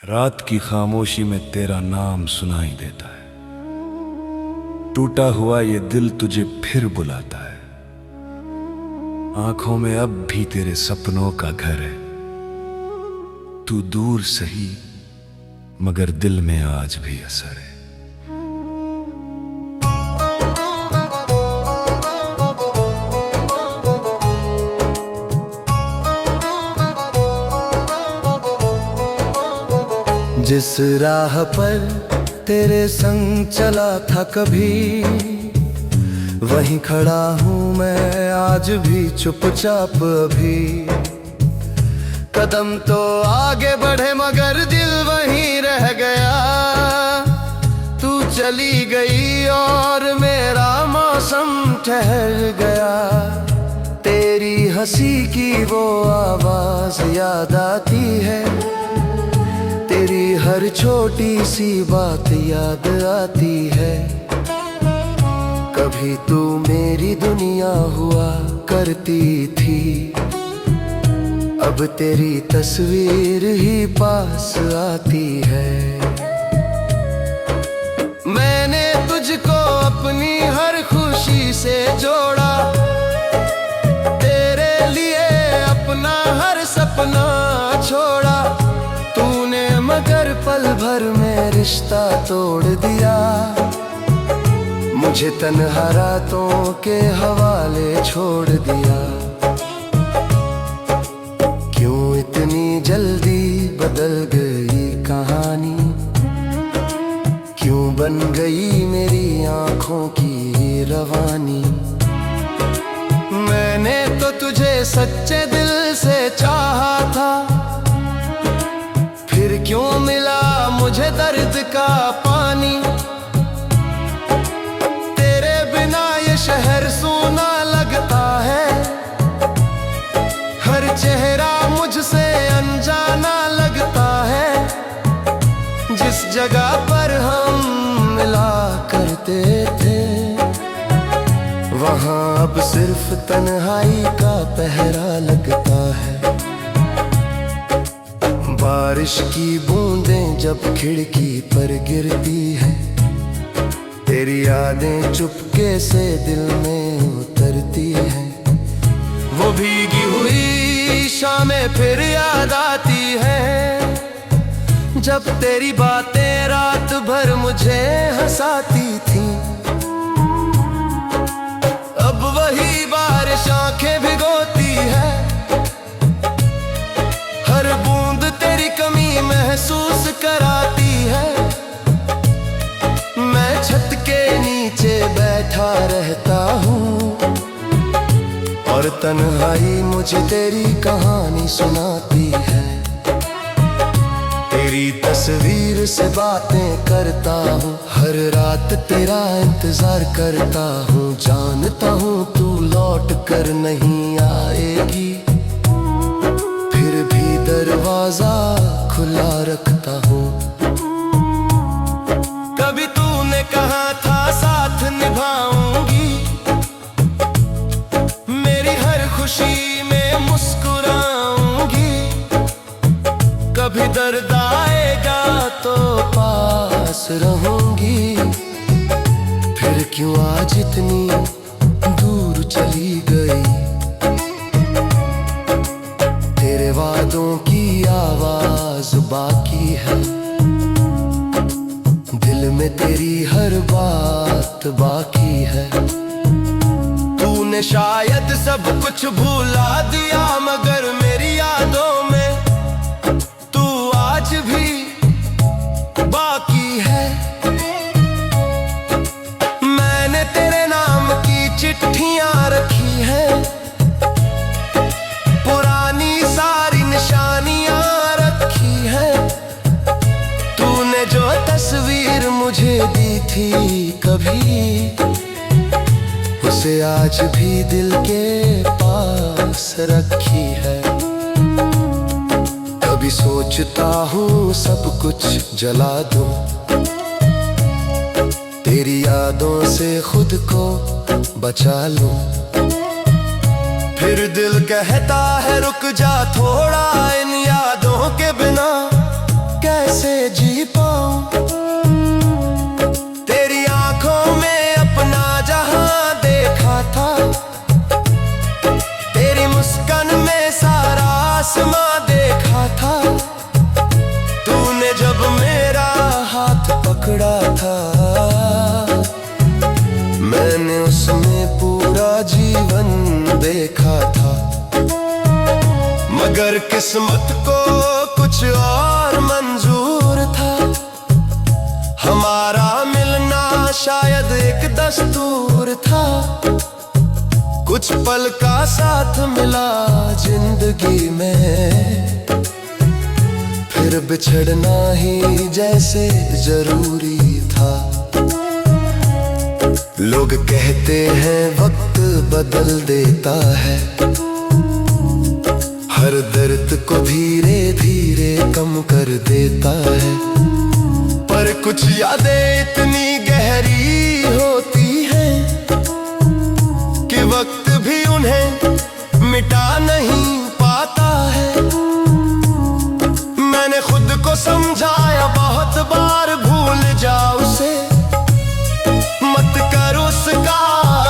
रात की खामोशी में तेरा नाम सुनाई देता है। टूटा हुआ ये दिल तुझे फिर बुलाता है। आंखों में अब भी तेरे सपनों का घर है। तू दूर सही मगर दिल में आज भी असर है। जिस राह पर तेरे संग चला था कभी, वहीं खड़ा हूँ मैं आज भी चुपचाप अभी। कदम तो आगे बढ़े मगर दिल वहीं रह गया। तू चली गई और मेरा मौसम ठहर गया। तेरी हंसी की वो आवाज याद आती है। तेरी हर छोटी सी बात याद आती है। कभी तू मेरी दुनिया हुआ करती थी, अब तेरी तस्वीर ही पास आती है। मैंने तुझको अपनी हर खुशी से जोड़ा, तेरे लिए अपना हर सपना छोड़ा। तूने मगर पल भर में रिश्ता तोड़ दिया, मुझे तन्हा रातों के हवाले छोड़ दिया। क्यों इतनी जल्दी बदल गई कहानी, क्यों बन गई मेरी आंखों की रवानी। मैंने तो तुझे सच्चे दिल से चाहा था, फिर क्यों मिला मुझे दर्द का पानी। तेरे बिना ये शहर सूना लगता है, हर चेहरा मुझसे अनजाना लगता है। जिस जगह पर हम मिला करते थे, वहाँ अब सिर्फ तन्हाई का पहरा लगता है। बारिश की बूंदें जब खिड़की पर गिरती है, तेरी यादें चुपके से दिल में उतरती हैं। वो भीगी हुई शामें फिर याद आती है, जब तेरी बातें रात भर मुझे हंसाती थी। अब वही बारिश आंखें भिगोती है, हर बूंद तेरी कमी महसूस कराती है। मैं छत के नीचे बैठा रहता हूँ और तन्हाई मुझे तेरी कहानी सुनाती है। तेरी तस्वीर से बातें करता हूँ, हर रात तेरा इंतजार करता हूँ। जानता हूँ तू लौट कर नहीं आएगी, फिर भी दरवाजा खुला रखता हूँ। कभी तूने कहा था साथ निभाऊंगी, मेरी हर खुशी में मुस्कुराऊंगी। कभी दर्द आएगा तो पास रहूंगी, फिर क्यों आज इतनी दूर चली गई। तेरे वादों की आवाज बाकी है, दिल में तेरी हर बात बाकी है। तूने शायद सब कुछ भुला दिया, मगर मेरी यादों में तू आज भी बाकी है। मैंने तेरे नाम की चिट्ठियां रखी हैं, पुरानी सारी निशानियां रखी है। तूने जो तस्वीर मुझे दी थी कभी, उसे आज भी दिल के पास रखी है। कभी सोचता हूँ सब कुछ जला दूं, तेरी यादों से खुद को बचा लूं। फिर दिल कहता है रुक जा थोड़ा, इन यादों के बिना कैसे कैसे जी पाऊं। तेरी आंखों में अपना जहां देखा था, तेरी मुस्कान में सारा आसमां देखा था। तूने जब मेरा हाथ पकड़ा था, मैंने उसमें पूरा जीवन देखा था। मगर किस्मत को कुछ और मंजूर था, हमारा मिलना शायद एक दस्तूर था। कुछ पल का साथ मिला जिंदगी में, फिर बिछड़ना ही जैसे जरूरी था। लोग कहते हैं वक्त बदल देता है, हर दर्द को धीरे धीरे कम कर देता है। पर कुछ यादें इतनी गहरी होती हैं कि वक्त भी उन्हें मिटा नहीं पाता है। मैंने खुद को समझाया बहुत बार, भूल जा उसे, मत कर उसका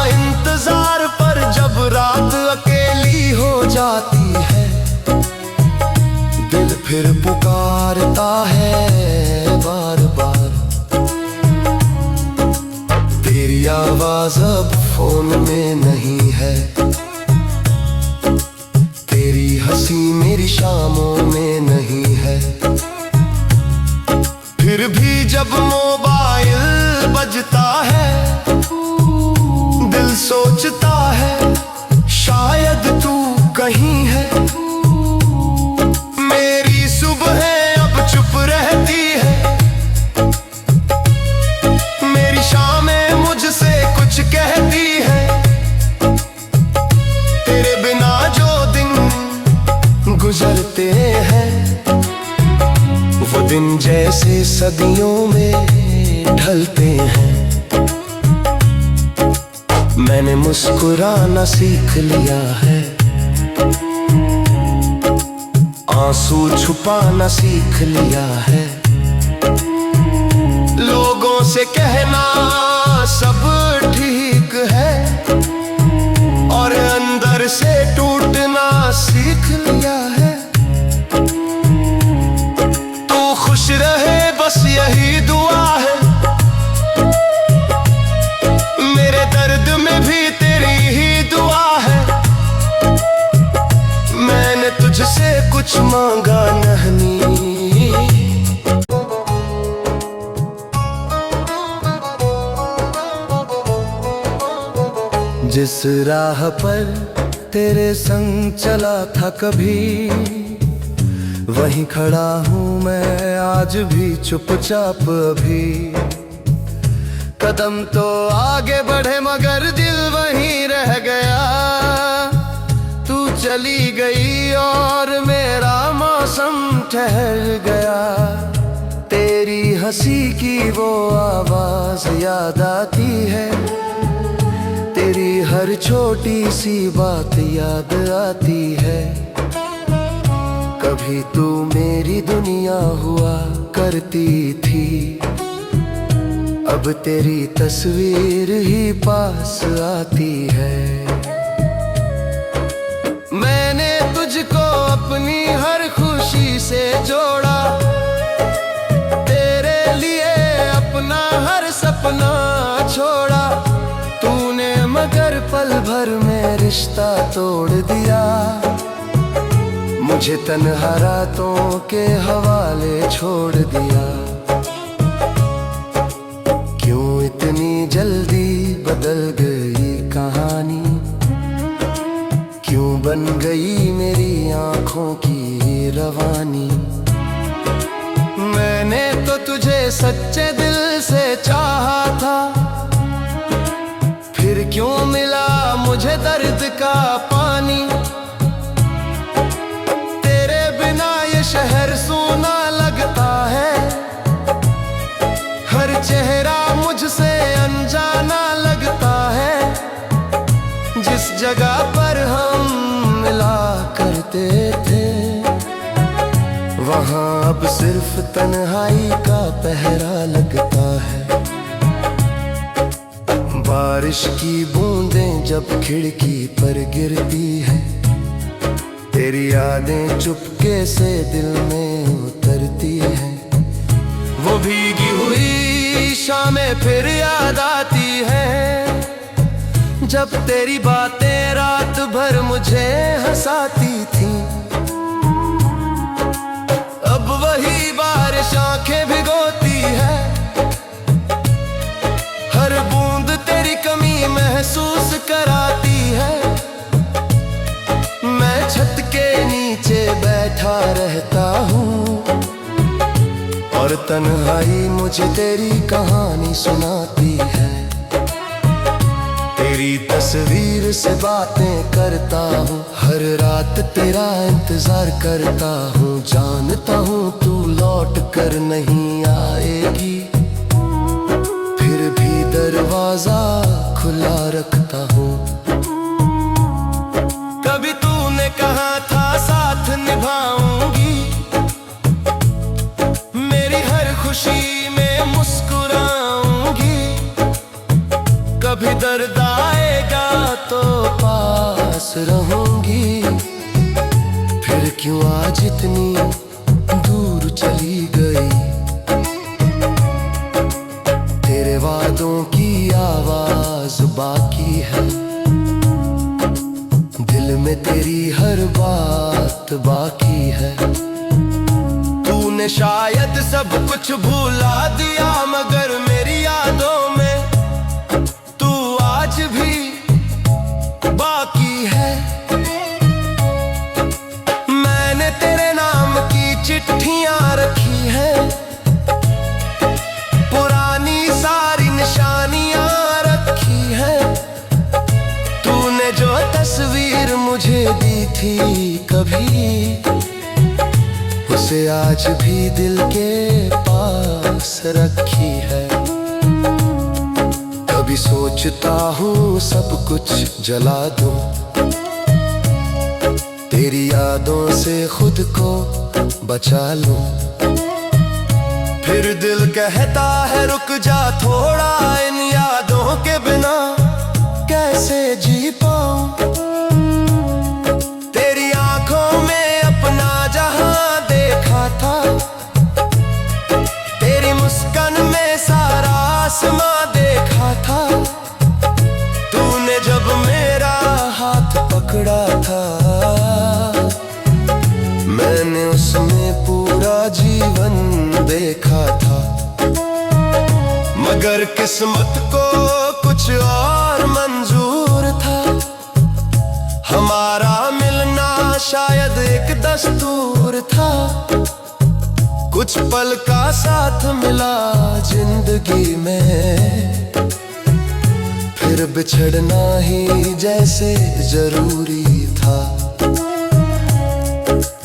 इंतजार। पर जब रात अकेली हो जाती है, दिल फिर पुकारता है बार बार। तेरी आवाज अब फोन में नहीं है, तेरी हंसी मेरी शामों में नहीं है। फिर भी जब मोबाइल बजता है, दिल सोचता है शायद तू कहीं है। मेरी सुबह अब चुप रहती है, मेरी शामें मुझसे कुछ कहती है। तेरे बिना जो दिन गुजरते हैं, वो दिन जैसे सदियों में ढलते हैं। मैंने मुस्कुराना सीख लिया है, आंसू छुपाना सीख लिया है। लोगों से कहना सब ठीक है, और अंदर से टूटना सीख लिया है। तू खुश रहे बस यही दुआ है, मेरे दर्द में भी तेरी ही दुआ है। मैंने तुझसे कुछ मांगा नहीं, जिस राह पर तेरे संग चला था कभी, वहीं खड़ा हूँ मैं आज भी चुपचाप अभी। कदम तो आगे बढ़े मगर दिल वहीं रह गया। तू चली गई और मेरा मौसम ठहर गया। तेरी हंसी की वो आवाज याद आती है, तेरी हर छोटी सी बात याद आती है। कभी तू मेरी दुनिया हुआ करती थी, अब तेरी तस्वीर ही पास आती है। मैंने तुझको अपनी हर खुशी से जोड़ा, तेरे लिए अपना हर सपना छोड़ा। तूने मगर पल भर में रिश्ता तोड़ दिया, मुझे तन्हा रातों के हवाले छोड़ दिया। क्यों इतनी जल्दी बदल गई कहानी, क्यों बन गई मेरी आंखों की रवानी। मैंने तो तुझे सच्चे दिल से चाहा था, फिर क्यों मिला मुझे दर्द का पानी। तेरे बिना ये शहर सूना लगता है, हर चेहरा मुझसे अनजाना लगता है। जिस जगह पर हम मिला करते थे, वहाँ अब अब सिर्फ तन्हाई का पहरा लगता है। बारिश की बूंदें जब खिड़की पर गिरती है, तेरी यादें चुपके से दिल में उतरती हैं। वो भीगी हुई शामें फिर याद आती है, जब तेरी बातें रात भर मुझे हंसाती थी। अब वही बारिश आंखें भिगोती है, हर बूंद तेरी कमी महसूस कराती है। मैं छत के नीचे बैठा रहता हूँ और तन्हाई मुझे तेरी कहानी सुनाती है। तेरी तस्वीर से बातें करता हूँ, हर रात तेरा इंतजार करता हूँ। जानता हूँ तू लौट कर नहीं आएगी, फिर भी दरवाजा खुला रखता हूँ। कभी तूने कहा था साथ निभाऊंगी, मेरी हर खुशी में मुस्कुराऊंगी। कभी दर्द आएगा तो पास रहूंगी, फिर क्यों आज इतनी दूर चली गई। तेरे वादों की आवाज बाकी है, दिल में तेरी हर बात बाकी है। तूने शायद सब कुछ भुला दिया, मगर मेरी यादों में तू आज भी बाकी है। मैंने तेरे नाम की चिट्ठियां रखी हैं, पुरानी सारी निशानियां रखी हैं। तूने जो तस्वीर मुझे दी थी कभी, उसे आज भी दिल के पास रखी है। कभी सोचता हूँ सब कुछ जला दूं, तेरी यादों से खुद को बचा लूं। फिर दिल कहता है रुक जा थोड़ा, इन यादों के बिना कैसे जी पाऊं। तेरी आंखों में अपना जहां देखा था, तेरी मुस्कान में सारा आसमां देखा था। तूने जब मेरा हाथ पकड़ा था, मैंने उसमें पूरा जीवन देखा था। मगर किस्मत को कुछ और मंजूर था, हमारा मिलना शायद एक दस्तूर था। कुछ पल का साथ मिला जिंदगी में, फिर बिछड़ना ही जैसे जरूरी था।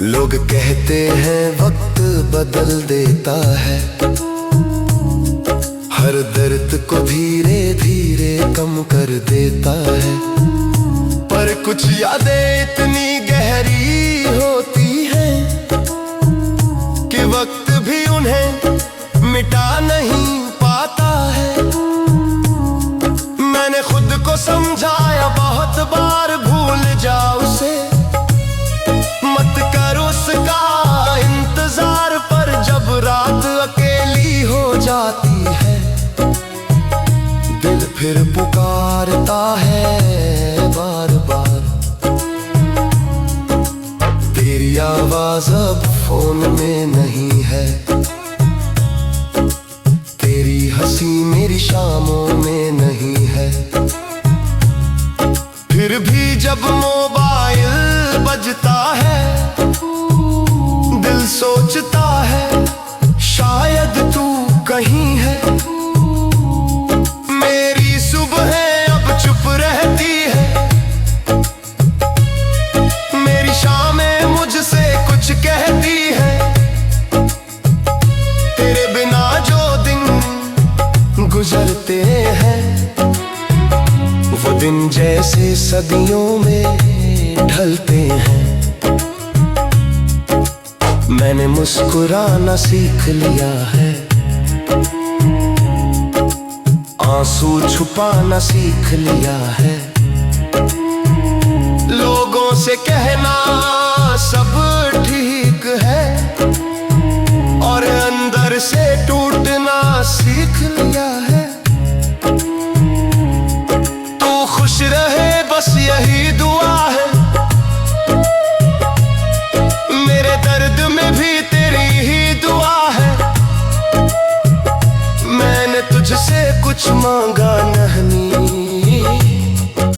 लोग कहते हैं वक्त बदल देता है, हर दर्द को धीरे धीरे कम कर देता है। पर कुछ यादें इतनी गहरी होती हैं कि वक्त भी उन्हें मिटा नहीं पाता है। मैंने खुद को समझाया बहुत बार, भूल जा उसे, मत कर उसका इंतजार। पर जब रात अकेली हो जाती है, दिल फिर पुकारता है बार बार। तेरी आवाज अब फोन में नहीं है, तेरी हंसी मेरी शामों में नहीं है। फिर भी जब मोबाइल बजता है, दिल सोचता है शायद तू कहीं है। मेरी सुबह अब चुप रहती है, मेरी शामें मुझसे कुछ कहती है। तेरे बिना जो दिन गुजरते हैं, वो दिन जैसे सदियों में ढलते हैं। मैंने मुस्कुराना सीख लिया है, आंसू छुपाना सीख लिया है। लोगों से कहना सब ठीक है और अंदर से टूटना सीख लिया है। तू खुश रहे बस यही दुआ है, मेरे दर्द में भी